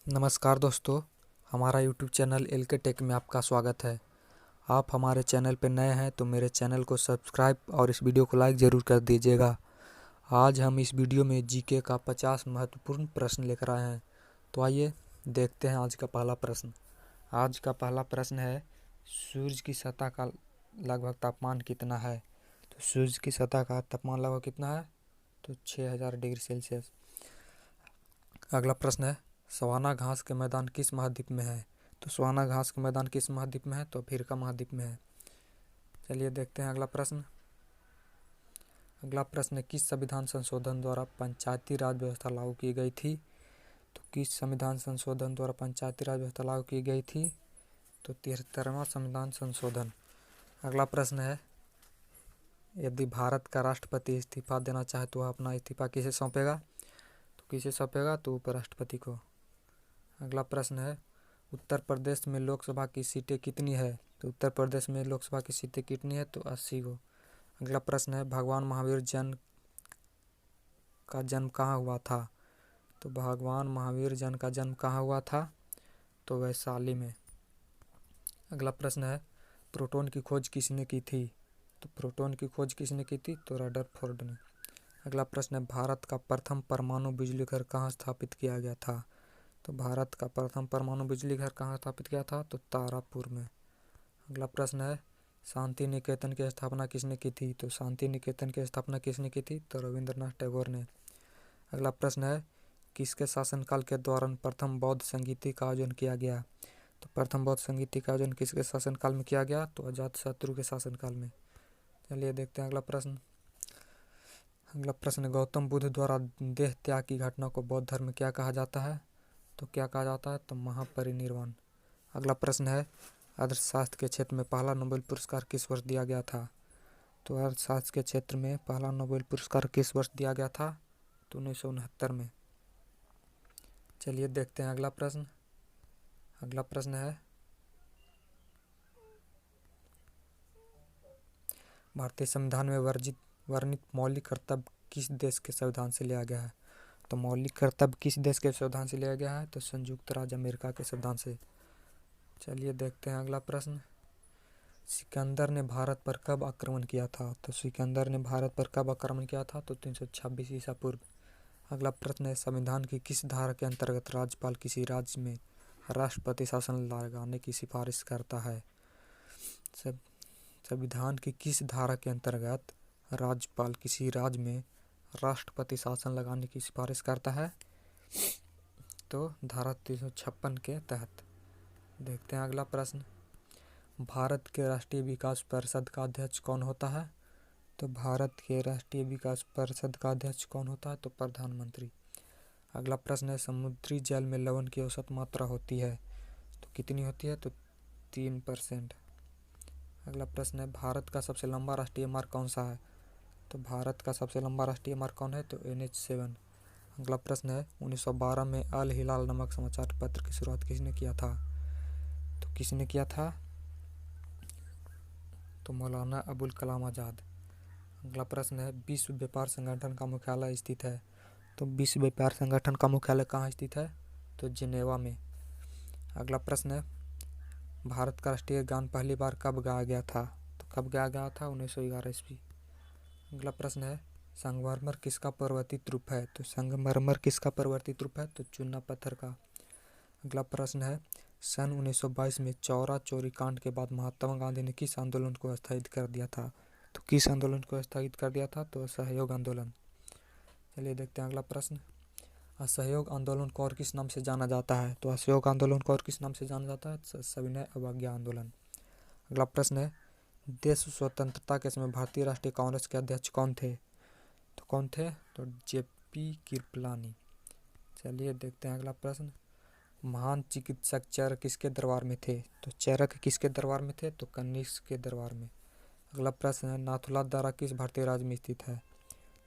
नमस्कार दोस्तों, हमारा यूट्यूब चैनल एल के टेक में आपका स्वागत है। आप हमारे चैनल पर नए हैं तो मेरे चैनल को सब्सक्राइब और इस वीडियो को लाइक ज़रूर कर दीजिएगा। आज हम इस वीडियो में जीके का 50 महत्वपूर्ण प्रश्न लेकर आए हैं। तो आइए देखते हैं आज का पहला प्रश्न। आज का पहला प्रश्न है, सूर्य की सतह का लगभग तापमान कितना है? तो सूर्य की सतह का तापमान लगभग कितना है? तो 6000 डिग्री सेल्सियस। अगला प्रश्न है, सवाना घास के मैदान किस महाद्वीप में है? तो सवाना घास के मैदान किस महाद्वीप में है? तो अफ्रीका महाद्वीप में है। चलिए देखते हैं अगला प्रश्न। अगला प्रश्न है, किस संविधान संशोधन द्वारा पंचायती राज व्यवस्था लागू की गई थी? तो किस संविधान संशोधन द्वारा पंचायती राज व्यवस्था लागू की गई थी? तो 73वां संविधान संशोधन। अगला प्रश्न है, यदि भारत का राष्ट्रपति इस्तीफा देना चाहे तो वह अपना इस्तीफा किसे सौंपेगा? तो किसे सौंपेगा? तो उपराष्ट्रपति को। अगला प्रश्न है, उत्तर प्रदेश में लोकसभा की सीटें कितनी है? तो उत्तर प्रदेश में लोकसभा की सीटें कितनी है? तो 80 को। अगला प्रश्न है, भगवान महावीर जैन का जन्म कहाँ हुआ था? तो भगवान महावीर जैन का जन्म कहाँ हुआ था? तो वैशाली में। अगला प्रश्न है, प्रोटॉन की खोज किसने की थी? तो प्रोटॉन की खोज किसने की थी? तो रदरफोर्ड ने। अगला प्रश्न है, भारत का प्रथम परमाणु बिजली घर कहाँ स्थापित किया गया था? तो भारत का प्रथम परमाणु बिजली घर कहाँ स्थापित किया था? तो तारापुर में। अगला प्रश्न है, शांति निकेतन की स्थापना किसने की थी? तो शांति निकेतन की स्थापना किसने की थी? तो रविंद्रनाथ टैगोर ने। अगला प्रश्न है, किसके शासनकाल के दौरान प्रथम बौद्ध संगीति का आयोजन किया गया? तो प्रथम बौद्ध संगीति का आयोजन किसके शासनकाल में किया गया? तो अजातशत्रु के शासनकाल में। चलिए देखते हैं अगला प्रश्न। अगला प्रश्न, गौतम बुद्ध द्वारा देह त्याग की घटना को बौद्ध धर्म में क्या कहा जाता है? तो क्या कहा जाता है? तो महापरिनिर्वाण। अगला प्रश्न है, अर्थशास्त्र के क्षेत्र में पहला नोबेल पुरस्कार किस वर्ष दिया गया था? तो अर्थशास्त्र के क्षेत्र में पहला नोबेल पुरस्कार किस वर्ष दिया गया था? तो 1969 में। चलिए देखते हैं अगला प्रश्न। अगला प्रश्न है, भारतीय संविधान में वर्णित मौलिक कर्तव्य किस देश के संविधान से लिया गया है? तो मौलिक कर्तव्य किस देश के संविधान से लिया गया है? तो संयुक्त राज्य अमेरिका के संविधान से। चलिए देखते हैं अगला प्रश्न। सिकंदर ने भारत पर कब आक्रमण किया था? तो सिकंदर ने भारत पर कब आक्रमण किया था? तो 326 ईसा पूर्व। अगला प्रश्न है, संविधान की किस धारा के अंतर्गत राज्यपाल किसी राज्य में राष्ट्रपति शासन लगाने की सिफारिश करता है? संविधान की किस धारा के अंतर्गत राज्यपाल किसी राज्य में राष्ट्रपति शासन लगाने की सिफारिश करता है? तो धारा 356 के तहत। देखते हैं अगला प्रश्न। भारत के राष्ट्रीय विकास परिषद का अध्यक्ष कौन होता है? तो भारत के राष्ट्रीय विकास परिषद का अध्यक्ष कौन होता है? तो प्रधानमंत्री। अगला प्रश्न है, समुद्री जल में लवण की औसत मात्रा होती है तो कितनी होती है? तो 3%। अगला प्रश्न है, भारत का सबसे लंबा राष्ट्रीय मार्ग कौन सा है? तो भारत का सबसे लंबा राष्ट्रीय मार्ग कौन है? तो NH7। अगला प्रश्न है, 1912 में अल हिलाल नामक समाचार पत्र की शुरुआत किसने किया था? तो किसने किया था? तो मौलाना अबुल कलाम आज़ाद। अगला प्रश्न है, विश्व व्यापार संगठन का मुख्यालय स्थित है? तो विश्व व्यापार संगठन का मुख्यालय कहाँ स्थित है? तो जिनेवा में। अगला प्रश्न है, भारत का राष्ट्रीय गान पहली बार कब गाया गया था? तो कब गाया गया था? 1911 ईस्वी। अगला प्रश्न है, संगमरमर किसका परिवर्तित रूप है? तो संगमरमर किसका परिवर्तित रूप है? तो चूना पत्थर का। अगला प्रश्न है, सन 1922 में चौरा चोरी कांड के बाद महात्मा गांधी ने किस आंदोलन को स्थगित कर दिया था? तो किस आंदोलन को स्थगित कर दिया था? तो असहयोग आंदोलन। चलिए देखते हैं अगला प्रश्न। असहयोग आंदोलन को और किस नाम से जाना जाता है? तो असहयोग आंदोलन को और किस नाम से जाना जाता है? सविनय अवज्ञा आंदोलन। अगला प्रश्न है, देश स्वतंत्रता के समय भारतीय राष्ट्रीय कांग्रेस के अध्यक्ष कौन थे? तो कौन थे? तो JP कृपलानी। चलिए देखते हैं अगला प्रश्न। महान चिकित्सक चरक किसके दरबार में थे? तो चरक किसके दरबार में थे? तो कनिष्क के दरबार में। अगला प्रश्न है, नाथुला दर्रा किस भारतीय राज्य में स्थित है?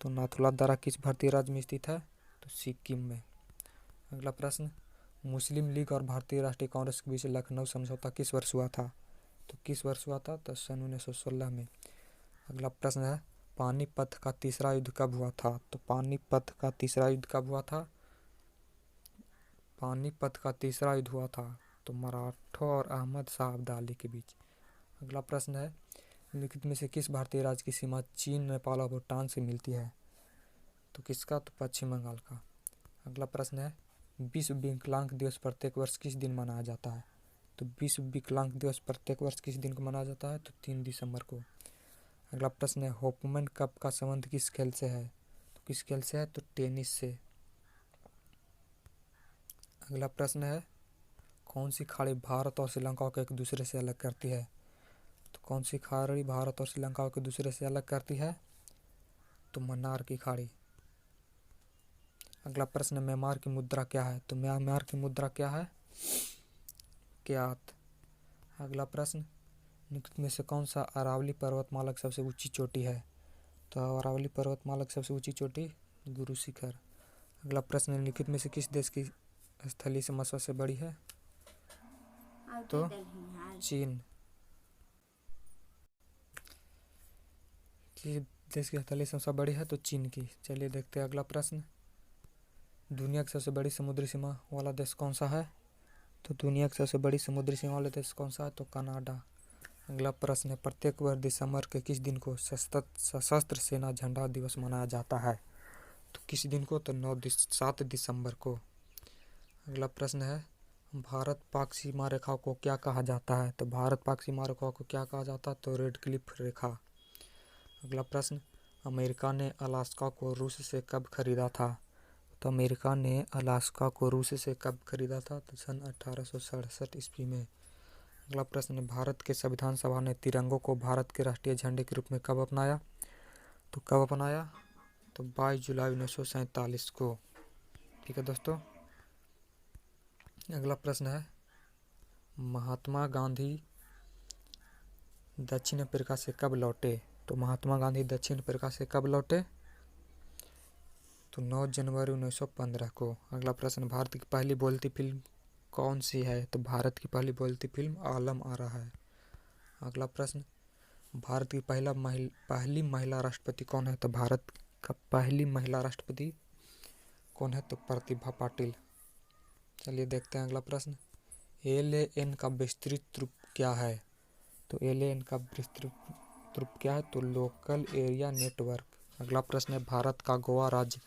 तो नाथुला दर्रा किस भारतीय राज्य में स्थित है? तो सिक्किम में। अगला प्रश्न, मुस्लिम लीग और भारतीय राष्ट्रीय कांग्रेस के बीच लखनऊ समझौता किस वर्ष हुआ था? तो किस वर्ष हुआ था? तो सन 1916 में। अगला प्रश्न है, पानीपत का तीसरा युद्ध कब हुआ था? तो पानीपत का तीसरा युद्ध कब हुआ था? पानीपत का तीसरा युद्ध हुआ था? तो मराठों और अहमद शाह अब्दाली के बीच। अगला प्रश्न है, निम्नलिखित में से किस भारतीय राज्य की सीमा चीन, नेपाल और भूटान से मिलती है? तो किसका? तो पश्चिम बंगाल का। अगला प्रश्न है, विश्व विकलांग दिवस प्रत्येक वर्ष किस दिन मनाया जाता है? तो विश्व विकलांग दिवस प्रत्येक वर्ष किस दिन को मनाया जाता है? तो 3 दिसंबर को। अगला प्रश्न है, होपमैन कप का संबंध किस खेल से है? तो किस खेल से है? तो टेनिस से। अगला प्रश्न है, कौन सी खाड़ी भारत और श्रीलंका को एक दूसरे से अलग करती है? तो कौन सी खाड़ी भारत और श्रीलंका को एक दूसरे से अलग करती है? तो मन्नार की खाड़ी। अगला प्रश्न, म्यांमार की मुद्रा क्या है? तो म्यांमार की मुद्रा क्या है? क्यात। अगला प्रश्न, निम्नलिखित में से कौन सा अरावली पर्वतमाला की सबसे ऊंची चोटी है? तो अरावली पर्वतमाला की सबसे ऊंची चोटी गुरु शिखर। अगला प्रश्न, निम्नलिखित में से किस देश की स्थलीय सीमा सबसे बड़ी है? तो चीन। किस देश की स्थलीय सीमा सबसे बड़ी है? तो चीन की। चलिए देखते हैं अगला प्रश्न, दुनिया की सबसे बड़ी समुद्री सीमा वाला देश कौन सा है? तो दुनिया की सबसे बड़ी समुद्री सीमा वाला देश कौन सा है? तो कनाडा। अगला प्रश्न है, प्रत्येक वर्ष दिसंबर के किस दिन को सशस्त्र सेना झंडा दिवस मनाया जाता है? तो किस दिन को? तो 7 दिसंबर को। अगला प्रश्न है, भारत पाक सीमा रेखा को क्या कहा जाता है? तो भारत पाक सीमा रेखा को क्या कहा जाता है? तो रेड क्लिफ रेखा। अगला प्रश्न, अमेरिका ने अलास्का को रूस से कब खरीदा था? तो अमेरिका ने अलास्का को रूस से कब खरीदा था? तो सन 1867 ईस्वी में। अगला प्रश्न, भारत के संविधान सभा ने तिरंगों को भारत के राष्ट्रीय झंडे के रूप में कब अपनाया? तो कब अपनाया? तो 22 जुलाई 1947 को। ठीक है दोस्तों। अगला प्रश्न है, महात्मा गांधी दक्षिण अफ्रीका से कब लौटे? तो महात्मा गांधी दक्षिण अफ्रीका से कब लौटे? तो 9 जनवरी 1915 को। अगला प्रश्न, भारत की पहली बोलती फिल्म कौन सी है? तो भारत की पहली बोलती फिल्म आलम आरा है। अगला प्रश्न, भारत की पहली महिला राष्ट्रपति कौन है? तो भारत का पहली महिला राष्ट्रपति कौन है? तो प्रतिभा पाटिल। चलिए देखते हैं अगला प्रश्न, LAN का विस्तृत रूप क्या है? तो LAN का विस्तृत रूप क्या है? तो लोकल एरिया नेटवर्क। अगला प्रश्न है, भारत का गोवा राज्य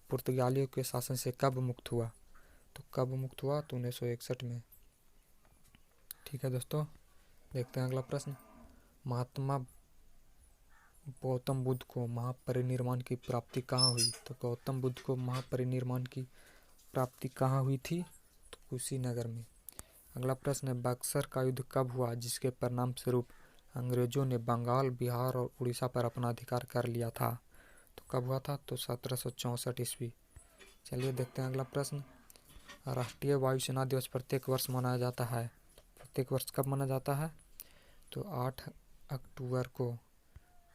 पुर्तगालियों के शासन से कब मुक्त हुआ? तो कब मुक्त हुआ? तो 1961 में। ठीक है दोस्तों, देखते हैं अगला प्रश्न, महात्मा गौतम बुद्ध को महापरिनिर्वाण की प्राप्ति कहाँ हुई? तो गौतम बुद्ध को महापरिनिर्वाण की प्राप्ति कहाँ हुई थी? तो कुशीनगर में। अगला प्रश्न है, बक्सर का युद्ध कब हुआ जिसके परिणाम स्वरूप अंग्रेजों ने बंगाल, बिहार और उड़ीसा पर अपना अधिकार कर लिया था? तो कब हुआ था? तो 1764 ईस्वी। चलिए देखते हैं अगला प्रश्न, राष्ट्रीय वायुसेना दिवस प्रत्येक वर्ष मनाया जाता है? प्रत्येक वर्ष कब मनाया जाता है? तो 8 अक्टूबर को।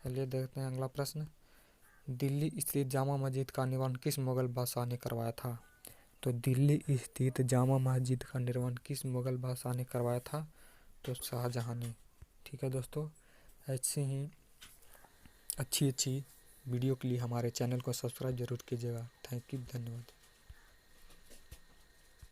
चलिए देखते हैं अगला प्रश्न, दिल्ली स्थित जामा मस्जिद का निर्माण किस मुगल बादशाह ने करवाया था? तो दिल्ली स्थित जामा मस्जिद का निर्माण किस मुगल बादशाह ने करवाया था? तो शाहजहां ने। ठीक है दोस्तों, ऐसे ही अच्छी वीडियो के लिए हमारे चैनल को सब्सक्राइब जरूर कीजिएगा। थैंक यू, धन्यवाद।